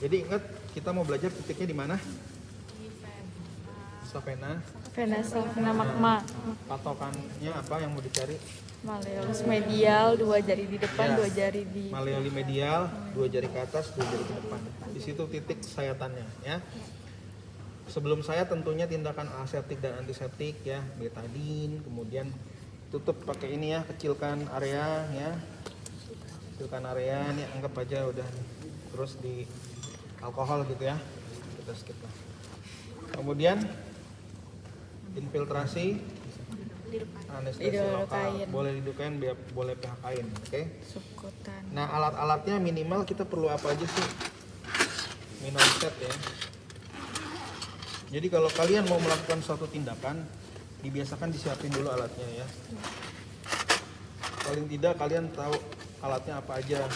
Jadi ingat kita mau belajar titiknya di mana? Savena. Savena magma. Patokannya apa yang mau dicari? Malleolus medial, 2 jari di depan, Ya. 2 jari di Malleoli medial, 2 jari ke atas, 2 jari ke depan. Di situ titik sayatannya ya. Sebelum saya tentunya tindakan aseptik dan antiseptik ya, betadine, kemudian tutup pakai ini ya, kecilkan area ya. Kecilkan area, ini anggap aja udah terus di alkohol gitu ya. Kita skip lah. Kemudian infiltrasi anestesi lokal, boleh didukain, boleh pihak kain, oke? subkutan. Nah alat-alatnya minimal kita perlu apa aja sih? Minor set ya. Jadi kalau kalian mau melakukan suatu tindakan, dibiasakan disiapin dulu alatnya ya. Paling tidak kalian tahu alatnya apa aja.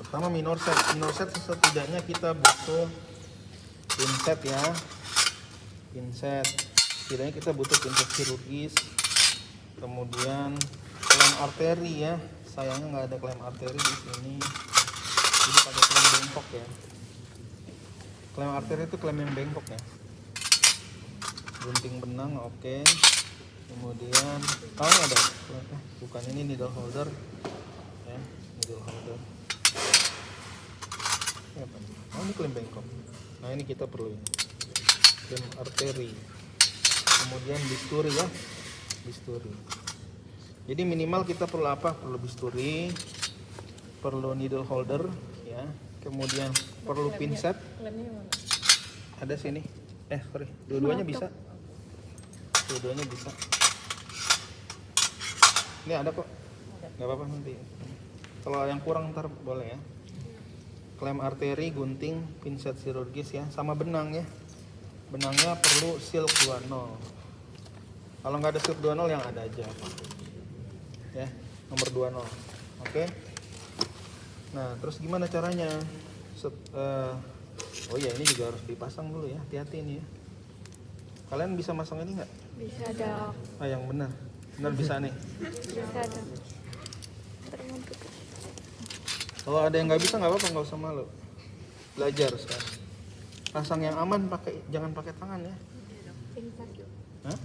Pertama minor set. Minor set setidaknya kita butuh pinset ya. Pinset. Setidaknya kita butuh pinset chirurgis. Kemudian klem arteri ya. Sayangnya nggak ada klem arteri di sini. Jadi pakai klem bengkok ya. Klem arteri itu klem yang bengkok ya. Gunting benang oke. Kemudian tahu nggak ada? Bukan ini needle holder ya, needle holder. Ya, apa nih? Oh ini klem bengkok. Nah ini kita perlu ini. Klem arteri. Kemudian bisturi ya, bisturi. Jadi minimal kita perlu apa? Perlu bisturi, perlu needle holder ya. Kemudian perlu pinset. Ada sini. Sorry, dua-duanya bisa. Dua-duanya bisa. Ini ada kok. Nggak apa-apa nanti. Kalau yang kurang ntar boleh ya. Klem arteri, gunting, pinset chirurgis ya, sama benang ya. Benangnya perlu silk 20. Kalau nggak ada silk 20 yang ada aja. Ya, nomor 20. Oke. Nah, terus gimana caranya? Oh iya, ini juga harus dipasang dulu ya. Hati-hati ini ya. Kalian bisa masang ini nggak? Bisa dong. Ah, yang benar. Benar bisa nih. Bisa dong. Kalau ada yang nggak bisa nggak apa-apa, nggak usah malu. Belajar sekarang. Pasang yang aman, jangan pakai tangan ya. Hah?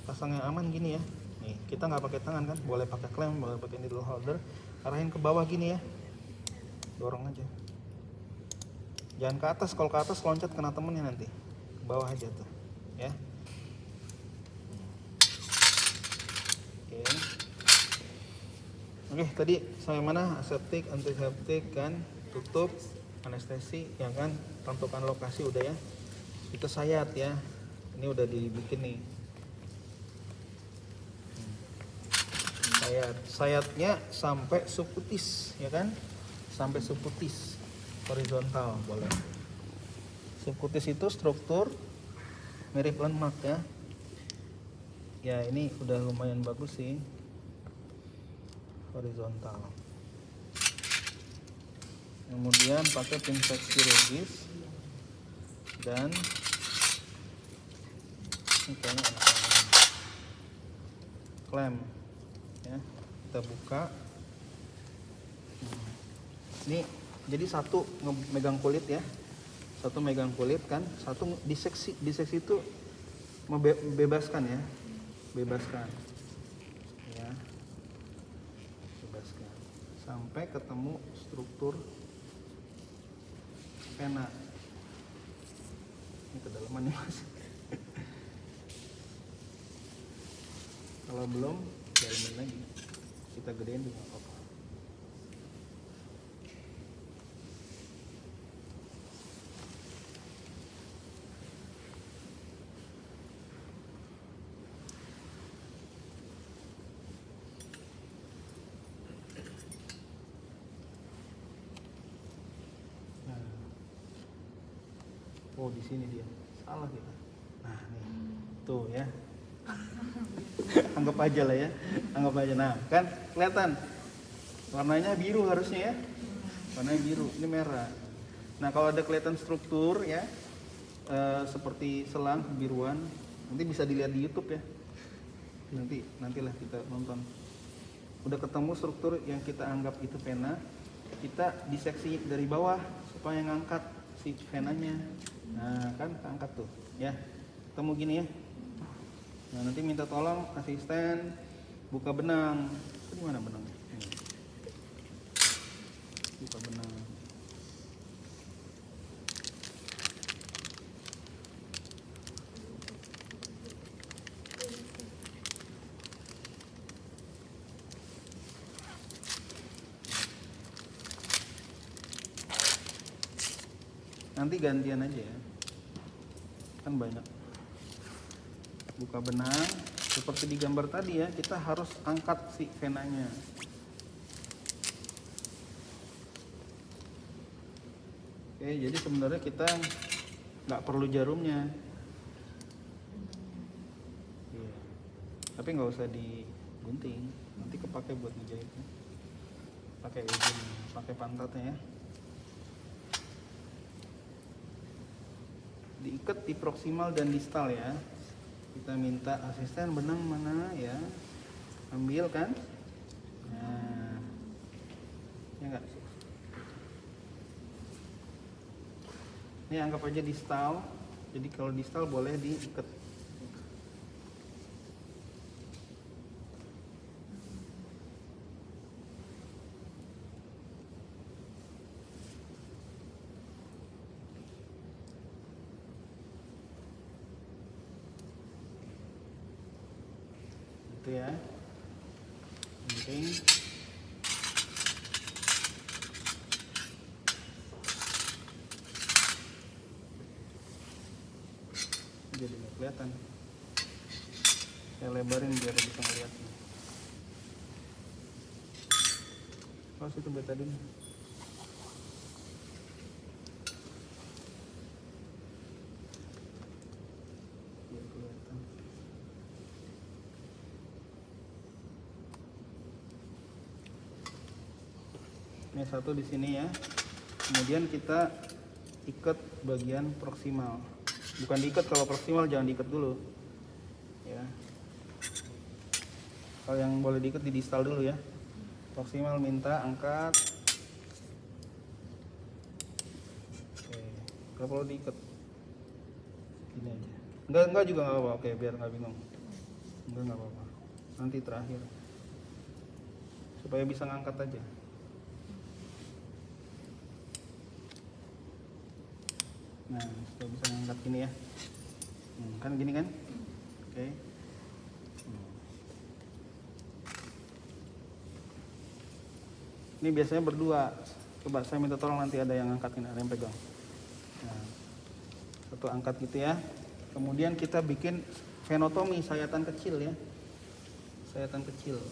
Pasang yang aman gini ya. Nih, kita nggak pakai tangan kan, boleh pakai klem, boleh pakai needle holder. Arahin ke bawah gini ya. Dorong aja. Jangan ke atas, kalau ke atas loncat kena temennya nanti. Ke bawah aja tuh, ya. Oke, tadi sampai mana? Aseptik, antiseptik kan, tutup, anestesi, ya kan, tentukan lokasi udah ya. Kita sayat ya. Ini udah dibikin nih. Sayatnya sampai subkutis, ya kan? Sampai subkutis, horizontal boleh. Subkutis itu struktur mirip lemak ya. Ya ini udah lumayan bagus sih. Horizontal. Kemudian pakai pinset chirurgis dan ini kayaknya klem ya, kita buka. Ini jadi satu megang kulit ya, satu megang kulit kan, satu diseksi itu membebaskan ya, bebaskan ya, bebaskan sampai ketemu struktur pena. Ini kedalaman nih mas. Kalau belum, dalamin lagi, kita gedein juga apa-apa. Oh di sini dia, salah kita. Nah nih, tuh ya. Anggap aja lah ya, anggap aja. Nah kan kelihatan warnanya biru harusnya ya, warnanya biru, ini merah. Nah kalau ada kelihatan struktur ya, seperti selang kebiruan, nanti bisa dilihat di YouTube ya. Nantilah kita nonton. udah ketemu struktur yang kita anggap itu vena, kita diseksi dari bawah supaya ngangkat si venanya. Nah kan keangkat tuh ya, ketemu gini ya. Nah nanti minta tolong asisten buka benang. Itu di mana benangnya? Ini. Buka benang. Nanti gantian aja ya, kan banyak. Buka benang seperti di gambar tadi ya, kita harus angkat si venanya. Oke, jadi sebenarnya kita nggak perlu jarumnya. Iya. Tapi nggak usah digunting, nanti kepake buat ngejahitnya. Pakai ujung, pakai pantatnya ya. Diikat di proksimal dan distal ya. Kita minta asisten benang mana ya, ambil kan. Nah ya enggak, ini anggap aja distal. Jadi kalau distal boleh diikat. Itu ya, penting. Jadi nggak kelihatan, saya lebarin biar bisa ngeliat. Oh situ betadine. Biar kelihatan. Ini satu di sini ya. Kemudian kita ikat bagian proksimal. Bukan diikat, kalau proksimal jangan diikat dulu. Ya. Kalau yang boleh diikat di distal dulu ya. Proksimal minta angkat. Oke. Kalau perlu diikat. Gini aja. Enggak juga nggak apa-apa. Oke, biar nggak bingung. Enggak apa-apa. Nanti terakhir. Supaya bisa ngangkat aja. Nah, supaya bisa ngangkat gini ya. Kan gini kan? Oke. Ini biasanya berdua. Coba saya minta tolong nanti ada yang angkat ini, ada yang pegang. Nah, satu angkat gitu ya. Kemudian kita bikin venotomi, sayatan kecil ya. Sayatan kecil.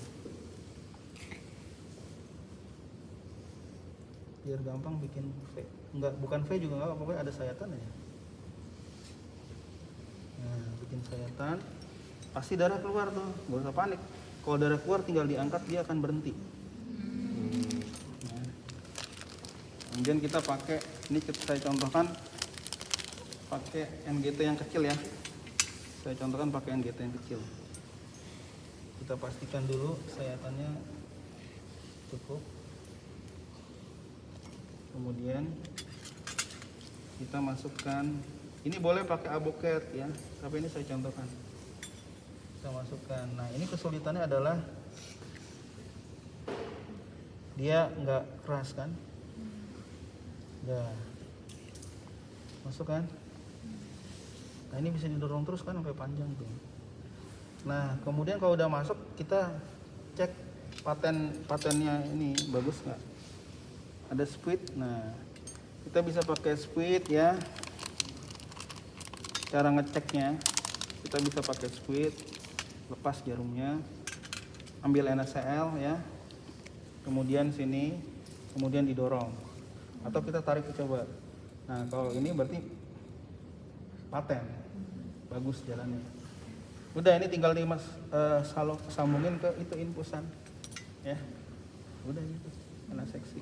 Biar gampang bikin V. Enggak, bukan V juga enggak, pokoknya ada sayatan ya. Nah, bikin sayatan. Pasti darah keluar tuh, nggak usah panik. Kalau darah keluar tinggal diangkat, dia akan berhenti. Nah. Kemudian kita pakai, ini saya contohkan pakai NGT yang kecil ya. Saya contohkan pakai NGT yang kecil. Kita pastikan dulu sayatannya cukup. Kemudian kita masukkan, ini boleh pakai aboket ya, tapi ini saya contohkan. Kita masukkan. Nah ini kesulitannya adalah dia nggak keras kan. Udah masuk kan. Nah ini bisa didorong terus kan sampai panjang tuh. Nah kemudian kalau udah masuk, kita cek patennya ini bagus nggak. Ada speed. Nah kita bisa pakai speed ya. Cara ngeceknya kita bisa pakai speed, lepas jarumnya, ambil NaCl ya, kemudian sini, kemudian didorong, atau kita tarik coba. Nah kalau ini berarti paten, bagus jalannya. Udah ini tinggal sambungin ke itu infusan ya. Udah itu kena seksi.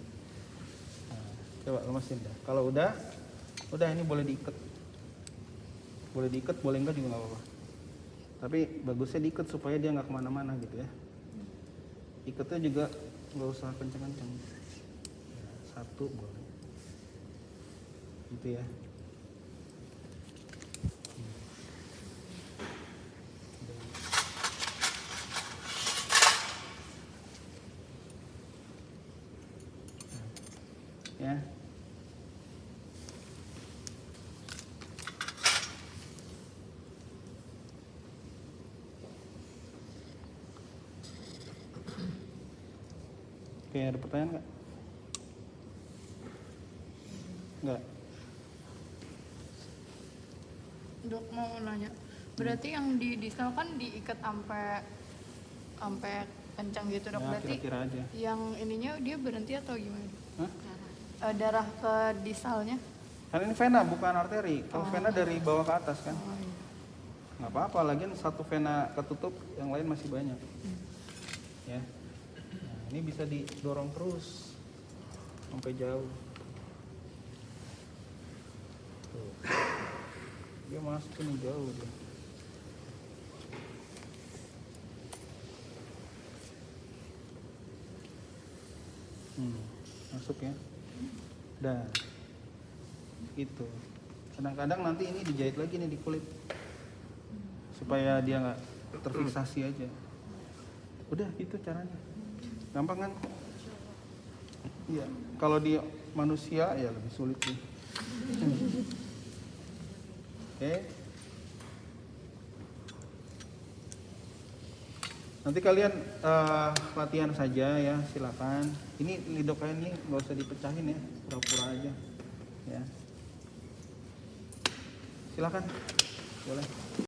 Nah, coba lemesin dah. Kalau udah ini boleh diikat. Boleh diikat, boleh enggak juga nggak apa-apa. Tapi bagusnya diikat supaya dia nggak kemana-mana gitu ya. Ikatnya juga nggak usah kencang-kencang. Satu boleh. Gitu ya. Ya. Oke, ada pertanyaan nggak? Nggak. Dok mau nanya, berarti yang di distal kan diikat sampai kencang gitu dok, Ya, berarti kira-kira aja. yang ininya dia berhenti atau gimana? Hah? Darah ke distalnya? Kan ini vena bukan arteri. Kalau vena dari bawah ke atas kan. Oh, iya. Nggak apa-apa, lagian satu vena ketutup, yang lain masih banyak. Ya. Nah, ini bisa didorong terus sampai jauh. Tuh. Dia masuk ini jauh dia. Masuk ya. Dan itu. Kadang-kadang nanti ini dijahit lagi nih di kulit supaya dia nggak terfiksasi aja. Udah gitu caranya. Gampang kan? Iya. Kalau di manusia ya lebih sulit sih. Oke. Nanti kalian latihan saja ya, silakan. Ini lidokain ini nggak usah dipecahin ya, pura-pura aja. Ya. Silakan. Boleh.